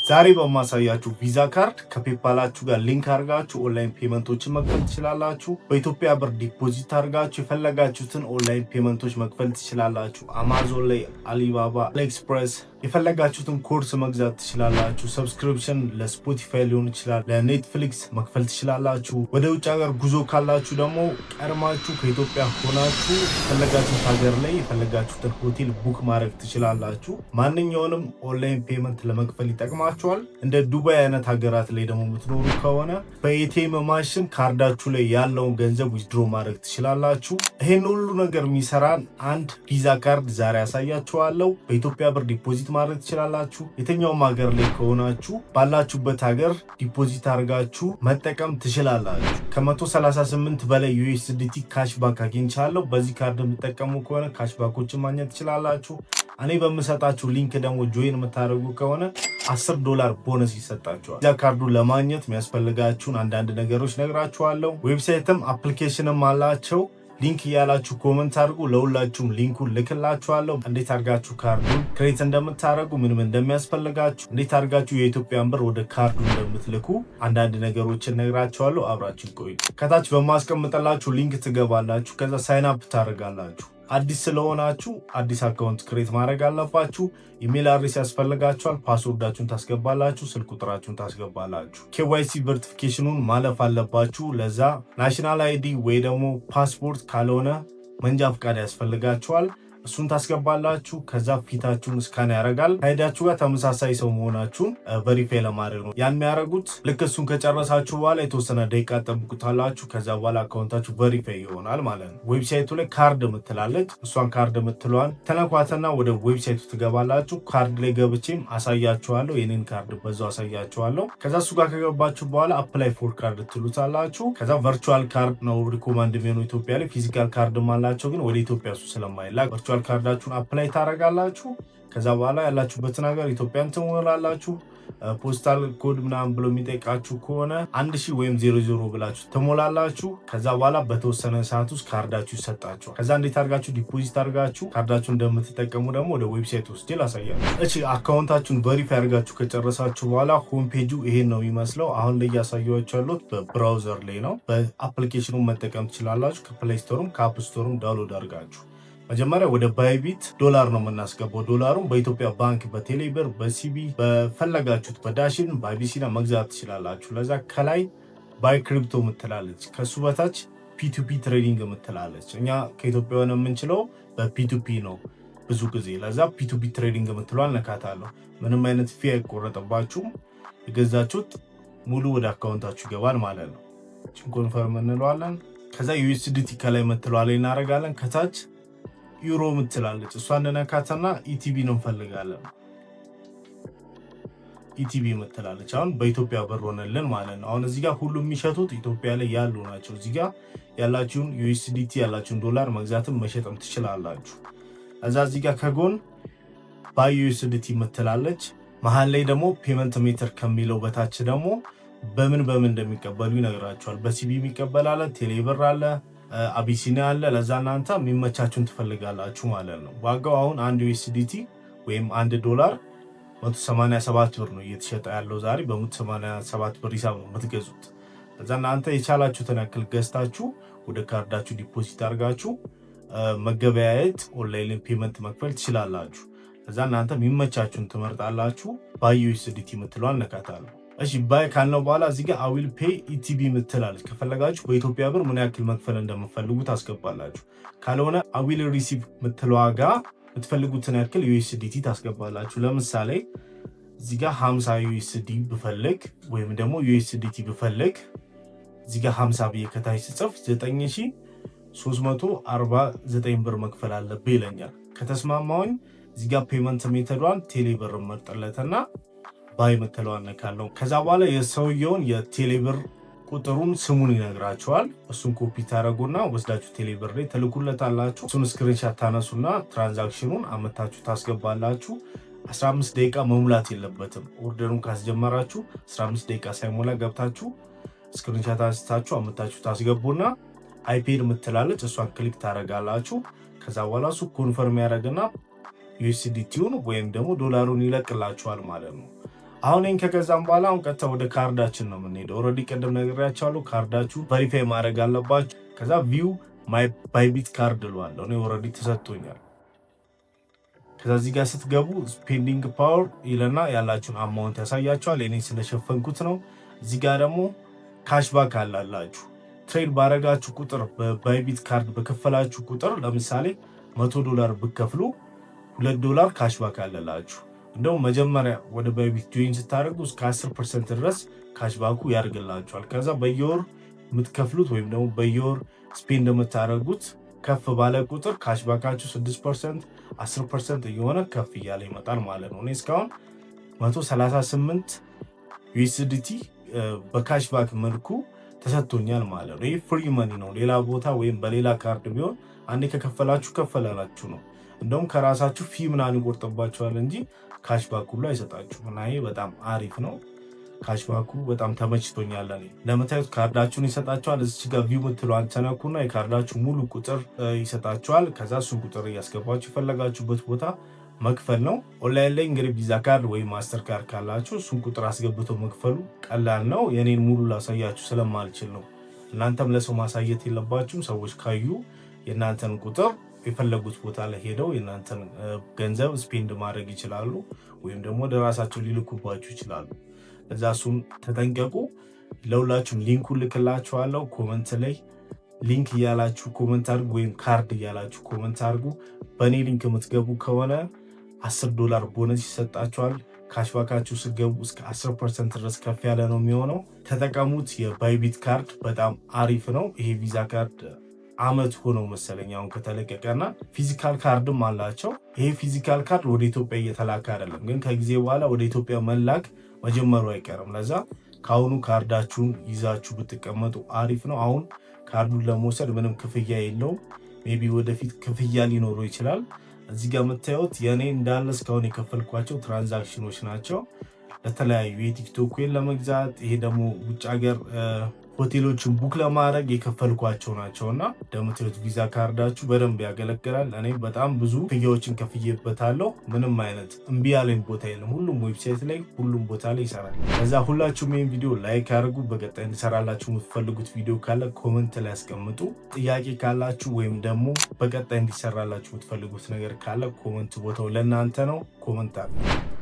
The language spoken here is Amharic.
ዛሬ በማሳያችሁ ቪዛ ካርድ ከፔፓላችሁ ጋር ሊንክ አድርጋችሁ ኦንላይን ፔመንቶችን መክፈል ትችላላችሁ። በኢትዮጵያ ብር ዲፖዚት አድርጋችሁ የፈለጋችሁትን ኦንላይን ፔመንቶች መክፈል ትችላላችሁ። አማዞን ላይ፣ አሊባባ፣ አሊኤክስፕረስ የፈለጋችሁትን ኮርስ መግዛት ትችላላችሁ። ሰብስክሪፕሽን ለስፖቲፋይ ሊሆን ይችላል፣ ለኔትፍሊክስ መክፈል ትችላላችሁ። ወደ ውጭ ሀገር ጉዞ ካላችሁ ደግሞ ቀድማችሁ ከኢትዮጵያ ሆናችሁ የፈለጋችሁት ሀገር ላይ የፈለጋችሁትን ሆቴል ቡክ ማድረግ ትችላላችሁ። ማንኛውንም ኦንላይን ፔመንት ለመክፈል ይጠቅማችኋል። እንደ ዱባይ አይነት ሀገራት ላይ ደግሞ የምትኖሩ ከሆነ በኤቲኤም ማሽን ካርዳችሁ ላይ ያለውን ገንዘብ ዊዝድሮ ማድረግ ትችላላችሁ። ይህን ሁሉ ነገር የሚሰራን አንድ ቪዛ ካርድ ዛሬ ያሳያችኋለሁ። በኢትዮጵያ ብር ዲፖዚት ማድረግ ትችላላችሁ። የትኛውም ሀገር ላይ ከሆናችሁ ባላችሁበት ሀገር ዲፖዚት አድርጋችሁ መጠቀም ትችላላችሁ። ከ138 በላይ ዩኤስዲቲ ካሽባክ አግኝቻለሁ። በዚህ ካርድ የምትጠቀሙ ከሆነ ካሽባኮችን ማግኘት ትችላላችሁ። እኔ በምሰጣችሁ ሊንክ ደግሞ ጆይን የምታደርጉ ከሆነ $10 ቦነስ ይሰጣችኋል። ቪዛ ካርዱን ለማግኘት የሚያስፈልጋችሁን አንዳንድ ነገሮች ነግራችኋለሁ። ዌብሳይትም አፕሊኬሽንም አላቸው። ሊንክ እያላችሁ ኮመንት አድርጉ። ለሁላችሁም ሊንኩን ልክላችኋለሁ። እንዴት አድርጋችሁ ካርዱን ክሬት እንደምታደርጉ፣ ምንም እንደሚያስፈልጋችሁ፣ እንዴት አድርጋችሁ የኢትዮጵያን ብር ወደ ካርዱ እንደምትልኩ አንዳንድ ነገሮችን ነግራችኋለሁ። አብራችሁ ቆዩ። ከታች በማስቀምጠላችሁ ሊንክ ትገባላችሁ። ከዛ ሳይን አፕ ታደርጋላችሁ። አዲስ ስለሆናችሁ አዲስ አካውንት ክሬት ማድረግ አለባችሁ። ኢሜል አድሬስ ያስፈልጋችኋል። ፓስወርዳችሁን ታስገባላችሁ። ስልክ ቁጥራችሁን ታስገባላችሁ። ኬዋይሲ ቨሪፊኬሽኑን ማለፍ አለባችሁ። ለዛ ናሽናል አይዲ ወይ ደግሞ ፓስፖርት ካልሆነ መንጃ ፈቃድ ያስፈልጋችኋል። እሱን ታስገባላችሁ። ከዛ ፊታችሁን ስካን ያደርጋል። ከሄዳችሁ ጋር ተመሳሳይ ሰው መሆናችሁን ቨሪፋይ ለማድረግ ነው ያን የሚያደርጉት። ልክ እሱን ከጨረሳችሁ በኋላ የተወሰነ ደቂቃ ጠብቁታላችሁ። ከዛ በኋላ አካውንታችሁ ቨሪፋይ ይሆናል ማለት ነው። ዌብሳይቱ ላይ ካርድ ምትላለች። እሷን ካርድ ምትለዋን ተነኳትና ወደ ዌብሳይቱ ትገባላችሁ። ካርድ ላይ ገብቼም አሳያችኋለሁ። የኔን ካርድ በዛው አሳያችኋለሁ። ከዛ እሱ ጋር ከገባችሁ በኋላ አፕላይ ፎር ካርድ ትሉታላችሁ። ከዛ ቨርቹዋል ካርድ ነው ሪኮማንድ የሚሆኑ ኢትዮጵያ ላይ። ፊዚካል ካርድም አላቸው ግን ወደ ኢትዮጵያ እሱ ስለማይላክ ካርዳችሁን አፕላይ ታደርጋላችሁ። ከዛ በኋላ ያላችሁበትን ሀገር ኢትዮጵያን ትሞላላችሁ። ፖስታል ኮድ ምናምን ብሎ የሚጠይቃችሁ ከሆነ 1000 ወይም 00 ብላችሁ ትሞላላችሁ። ከዛ በኋላ በተወሰነ ሰዓት ውስጥ ካርዳችሁ ይሰጣችኋል። ከዛ እንዴት አድርጋችሁ ዲፖዚት አድርጋችሁ ካርዳችሁ እንደምትጠቀሙ ደግሞ ወደ ዌብሳይት ውስጥ ላሳያችሁ። እሺ አካውንታችሁን ቨሪፋይ አድርጋችሁ ከጨረሳችሁ በኋላ ሆም ፔጁ ይሄን ነው የሚመስለው። አሁን ላይ እያሳያችሁ ያሉት በብራውዘር ላይ ነው። በአፕሊኬሽኑ መጠቀም ትችላላችሁ። ከፕሌይ ስቶርም ከአፕ ስቶርም ዳውንሎድ አድርጋችሁ መጀመሪያ ወደ ባይቢት ዶላር ነው የምናስገባው። ዶላሩን በኢትዮጵያ ባንክ፣ በቴሌብር፣ በሲቢ በፈለጋችሁት በዳሽን በአቢሲና መግዛት ትችላላችሁ። ለዛ ከላይ ባይ ክሪፕቶ ምትላለች፣ ከሱ በታች ፒቱፒ ትሬዲንግ ምትላለች። እኛ ከኢትዮጵያ ሆነ የምንችለው በፒቱፒ ነው ብዙ ጊዜ። ለዛ ፒቱፒ ትሬዲንግ ምትሏል ነካታለሁ። ምንም አይነት ፊ አይቆረጥባችሁም። የገዛችሁት ሙሉ ወደ አካውንታችሁ ይገባል ማለት ነው። ኮንፈርም እንለዋለን። ከዛ ዩኤስዲቲ ከላይ ምትለዋል እናደርጋለን። ከታች ዩሮ ምትላለች እሷን ነካታና ኢቲቢ ነው እንፈልጋለን። ኢቲቢ ምትላለች አሁን በኢትዮጵያ ብር ሆነልን ማለት ነው። አሁን እዚህ ጋር ሁሉም የሚሸጡት ኢትዮጵያ ላይ ያሉ ናቸው። እዚህ ጋር ያላችሁን ዩኤስዲቲ ያላችሁን ዶላር መግዛትም መሸጥም ትችላላችሁ። እዚህ ጋር ከጎን ባይ ዩኤስዲቲ ምትላለች። መሀል ላይ ደግሞ ፔመንት ሜተር ከሚለው በታች ደግሞ በምን እንደሚቀበሉ ይነግራቸዋል። በሲቢ የሚቀበል አለ፣ ቴሌብር አለ፣ አቢሲኒያ አለ። ለዛ እናንተ የሚመቻችሁን ትፈልጋላችሁ ማለት ነው። ዋጋው አሁን 1 ዩኤስዲቲ ወይም $1 187 ብር ነው እየተሸጠ ያለው ዛሬ። በ187 ብር ሂሳብ ነው የምትገዙት። ለዛ እናንተ የቻላችሁትን ያክል ገዝታችሁ ወደ ካርዳችሁ ዲፖዚት አድርጋችሁ መገበያየት ኦንላይን ፔመንት መክፈል ትችላላችሁ። ለዛ እናንተ የሚመቻችሁን ትመርጣላችሁ። ባይ ዩኤስዲቲ ምትለዋል ነካታለሁ። እሺ ባይ ካልነው በኋላ እዚህ ጋር አዊል ፔይ ኢቲቢ ምትላለች። ከፈለጋችሁ በኢትዮጵያ ብር ምን ያክል መክፈል እንደምትፈልጉ ታስገባላችሁ። ካልሆነ አዊል ሪሲቭ ምትለዋ ጋር የምትፈልጉትን ያክል ዩኤስዲቲ ታስገባላችሁ። ለምሳሌ እዚህ ጋር 50 ዩኤስዲ ብፈልግ ወይም ደግሞ ዩኤስዲቲ ብፈልግ እዚህ ጋር 50 ብዬ ከታች ስጽፍ 9349 ብር መክፈል አለብኝ ይለኛል። ከተስማማውኝ እዚህ ጋር ፔመንት ሜተዷን ቴሌብር መርጥለትና ባይ ምትለዋን ነካለው። ከዛ በኋላ የሰውየውን የቴሌብር ቁጥሩን ስሙን ይነግራቸዋል። እሱን ኮፒ ታረጉና ወስዳችሁ ቴሌብር ላይ ተልኩለታላችሁ። እሱን ስክሪንሻት ታነሱና ትራንዛክሽኑን አመታችሁ ታስገባላችሁ። 15 ደቂቃ መሙላት የለበትም። ኦርደሩን ካስጀመራችሁ 15 ደቂቃ ሳይሞላ ገብታችሁ ስክሪንሻት አንስታችሁ አመታችሁ ታስገቡና አይፔድ ምትላለች እሷን ክሊክ ታረጋላችሁ። ከዛ በኋላ እሱ ኮንፈርም ያደርግና ዩኤስዲቲውን ወይም ደግሞ ዶላሩን ይለቅላችኋል ማለት ነው። አሁን ይሄን ከገዛም በኋላ አሁን ቀጥታ ወደ ካርዳችን ነው የምንሄደው። ኦልሬዲ ቀደም ነግሬያችኋለሁ። ካርዳችሁ ቬሪፋይ ማድረግ አለባችሁ። ከዛ ቪው ማይ ባይቢት ካርድ እለዋለሁ። እኔ ኦልሬዲ ተሰጥቶኛል። ከዛ እዚህ ጋር ስትገቡ ስፔንዲንግ ፓወር ይለና ያላችሁን አማውንት ያሳያችኋል። እኔ ስለሸፈንኩት ነው። እዚህ ጋር ደግሞ ካሽባክ አላላችሁ። ትሬድ ባረጋችሁ ቁጥር በባይቢት ካርድ በከፈላችሁ ቁጥር ለምሳሌ $100 ብከፍሉ $2 ካሽባክ አለላችሁ። እንደው መጀመሪያ ወደ ባይቢት ጆይን ስታደርጉ እስከ 10% ድረስ ካሽባኩ ያርግላችኋል። ከዛ በየወር የምትከፍሉት ወይም ደግሞ በየወር ስፔንድ የምታደርጉት ከፍ ባለ ቁጥር ካሽባካችሁ 6% 10% እየሆነ ከፍ እያለ ይመጣል ማለት ነው። እኔ እስካሁን 138 USDT በካሽባክ መልኩ ተሰጥቶኛል ማለት ነው። ይህ ፍሪ መኒ ነው። ሌላ ቦታ ወይም በሌላ ካርድ ቢሆን አንዴ ከከፈላችሁ ከፈላላችሁ ነው። እንደውም ከራሳችሁ ፊ ምናምን ይቆርጥባችኋል እንጂ ካሽባክ ሁሉ አይሰጣችሁም። እና ይሄ በጣም አሪፍ ነው። ካሽባኩ በጣም ተመችቶኛል። እኔ ለምታዩት ካርዳችሁን ይሰጣችኋል። እዚህ ጋር ቪው ምትለዋን ተነኩና የካርዳችሁ ሙሉ ቁጥር ይሰጣችኋል። ከዛ እሱን ቁጥር እያስገባችሁ የፈለጋችሁበት ቦታ መክፈል ነው። ኦንላይን ላይ እንግዲህ ቪዛ ካርድ ወይም ማስተር ካርድ ካላችሁ እሱን ቁጥር አስገብቶ መክፈሉ ቀላል ነው። የኔን ሙሉ ላሳያችሁ ስለማልችል ነው። እናንተም ለሰው ማሳየት የለባችሁም። ሰዎች ካዩ የእናንተን ቁጥር የፈለጉት ቦታ ላይ ሄደው የእናንተን ገንዘብ ስፔንድ ማድረግ ይችላሉ፣ ወይም ደግሞ ወደ ራሳቸው ሊልኩባችሁ ይችላሉ። እዛ እሱን ተጠንቀቁ። ለሁላችሁም ሊንኩን ልክላችኋለሁ። ኮመንት ላይ ሊንክ እያላችሁ ኮመንት አድርጉ፣ ወይም ካርድ እያላችሁ ኮመንት አድርጉ። በእኔ ሊንክ የምትገቡ ከሆነ $10 ቦነስ ይሰጣችኋል። ካሽባካችሁ ስትገቡ እስከ 10% ድረስ ከፍ ያለ ነው የሚሆነው። ተጠቀሙት። የባይቢት ካርድ በጣም አሪፍ ነው። ይሄ ቪዛ ካርድ አመት ሆነው መሰለኝ አሁን ከተለቀቀና ፊዚካል ካርድም አላቸው። ይሄ ፊዚካል ካርድ ወደ ኢትዮጵያ እየተላከ አይደለም፣ ግን ከጊዜ በኋላ ወደ ኢትዮጵያ መላክ መጀመሩ አይቀርም። ለዛ ከአሁኑ ካርዳችሁን ይዛችሁ ብትቀመጡ አሪፍ ነው። አሁን ካርዱን ለመውሰድ ምንም ክፍያ የለውም። ሜቢ ወደፊት ክፍያ ሊኖረው ይችላል። እዚህ ጋር የምታዩት የኔ እንዳለ እስካሁን የከፈልኳቸው ትራንዛክሽኖች ናቸው ለተለያዩ የቲክቶክ ኮይን ለመግዛት፣ ይሄ ደግሞ ውጭ ሀገር ሆቴሎችን ቡክ ለማድረግ የከፈልኳቸው ናቸውና እንደምታዩት ቪዛ ካርዳችሁ በደንብ ያገለግላል። እኔ በጣም ብዙ ክፍያዎችን ከፍዬበታለሁ። ምንም አይነት እምቢ ያለኝ ቦታ የለም። ሁሉም ዌብሳይት ላይ ሁሉም ቦታ ላይ ይሰራል። ከዛ ሁላችሁም ይህን ቪዲዮ ላይክ አድርጉ። በቀጣይ እንዲሰራላችሁ የምትፈልጉት ቪዲዮ ካለ ኮመንት ላይ ያስቀምጡ። ጥያቄ ካላችሁ ወይም ደግሞ በቀጣይ እንዲሰራላችሁ የምትፈልጉት ነገር ካለ ኮመንት ቦታው ለእናንተ ነው። ኮመንት አድርጉ።